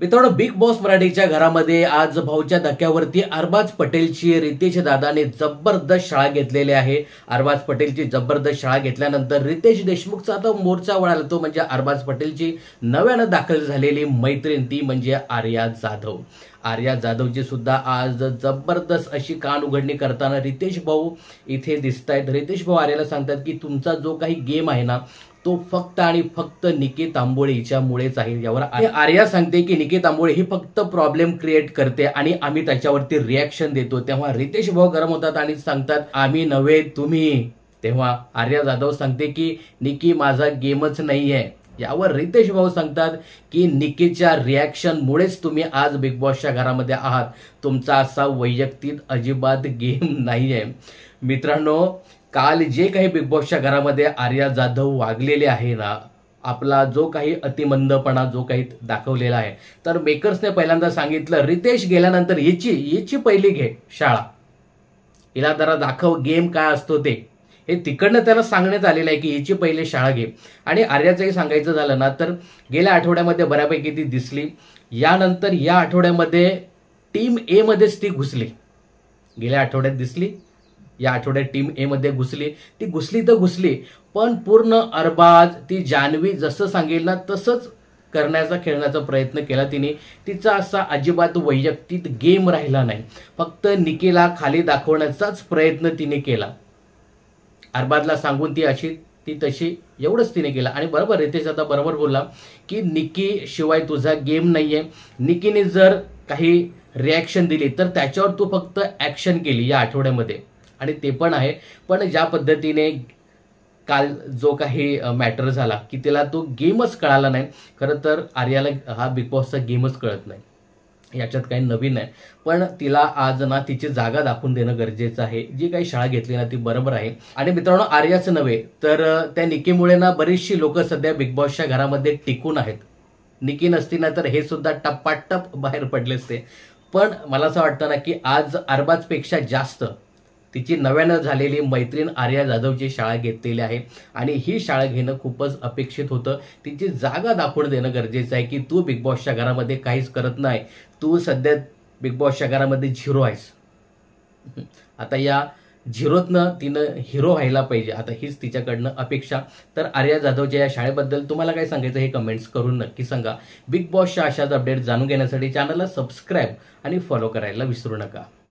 मित्रांनो, big boss मराठीच्या घरामध्ये आज भाऊच्या धक्क्यावरती अरबाज पटेलची रितेश दादाने जबरदस्त शाळा घेतलेली आहे. अरबाज पटेलची जबरदस्त शाळा घेतल्यानंतर रितेश देशमुखचा आता मोर्चा वळाला, तो म्हणजे अरबाज पटेलची नव्यानं दाखल झालेली मैत्रीण, ती म्हणजे आर्या जाधव. आर्या जाधवची सुद्धा आज जबरदस्त अशी कान उघडणी करताना रितेश भाऊ इथे दिसत आहेत. रितेश भाऊ आर्याला सांगतात की तुमचा जो काही गेम आहे ना, तो फक्त आणि फक्त निकी तांबोळे हिच्यामुळेच आहे. यावर आर्या सांगते की निकी तांबोळे ही फक्त प्रॉब्लेम क्रिएट करते आणि आम्ही त्याच्यावरती रिॲक्शन देतो. तेव्हा रितेश भाऊ गरम होतात आणि सांगतात आम्ही नव्हे तुम्ही. तेव्हा आर्या जाधव सांगते की निकी माझा गेमच नाहीये. यावर रितेश भाऊ सांगतात की निकीच्या रिॲक्शनमुळेच तुम्ही आज बिग बॉसच्या घरामध्ये आहात. तुमचा असा वैयक्तिक अजिबात गेम नाहीये. मित्रांनो, काल जे काही बिग बॉसच्या घरामध्ये आर्या जाधव वागलेले आहे ना, आपला जो काही अतिमंदपणा जो काही दाखवलेला आहे, तर मेकर्सने पहिल्यांदा सांगितलं रितेश गेल्यानंतर याची पहिली घे शाळा, हिला जरा दाखव गेम काय असतो ते. हे तिकडनं त्याला सांगण्यात आलेलं आहे की याची पहिले शाळा घे. आणि आर्याचंही सांगायचं झालं ना, तर गेल्या आठवड्यामध्ये बऱ्यापैकी ती दिसली. यानंतर या आठवड्यामध्ये टीम ए मध्येच ती घुसली. गेल्या आठवड्यात दिसली, या आठवड्यात टीम ए मध्ये घुसली. ती घुसली तर घुसली, पण पूर्ण अरबाज, ती जान्हवी जसं सांगेल ना तसंच करण्याचा खेळण्याचा प्रयत्न केला तिने. तिचा असा अजिबात वैयक्तिक गेम राहिला नाही. फक्त निकीला खाली दाखवण्याचाच प्रयत्न तिने केला. अरबाजला सांगून ती अशी ती तशी, एवढंच तिने केलं. आणि बरोबर रितेश आता बरोबर बोलला की निकी शिवाय तुझा गेम नाहीये. निकीने जर काही रिॲक्शन दिली तर त्याच्यावर तू फक्त ऍक्शन केली या आठवड्यामध्ये, आणि ते पण आहे. पण ज्या पद्धतीने काल जो काही मॅटर झाला की तिला तो गेमच कळाला नाही. खरं तर आर्याला हा बिग बॉसचा गेमच कळत नाही, याच्यात काही नवीन आहे. पण तिला आज ना तिची जागा दाखवून देणं गरजेचं आहे. जी काही शाळा घेतली ना ती बरोबर आहे. आणि मित्रांनो, आर्याच नव्हे तर त्या निकीमुळे ना बरीचशी लोक सध्या बिग बॉसच्या घरामध्ये टिकून आहेत. निकी नसती ना तर हे सुद्धा टप्पाटप बाहेर पडले असते. पण मला असं वाटतं ना की आज अरबाजपेक्षा जास्त तिची नव्यानं झालेली मैत्रीण आर्या जाधवची शाळा घेतलेली आहे. आणि ही शाळा घेणं खूपच अपेक्षित होतं. तिची जागा दाखवून देणं गरजेचं आहे की तू बिग बॉसच्या घरामध्ये काहीच करत नाही. तू सध्या बिग बॉसच्या घरामध्ये झिरो आहेस. आता या झिरोतनं तिनं हिरो व्हायला पाहिजे. आता हीच तिच्याकडनं अपेक्षा. तर आर्या जाधवच्या या शाळेबद्दल तुम्हाला काय सांगायचं हे कमेंट्स करून नक्की सांगा. बिग बॉसच्या अशाच अपडेट जाणून घेण्यासाठी चॅनलला सबस्क्राईब आणि फॉलो करायला विसरू नका.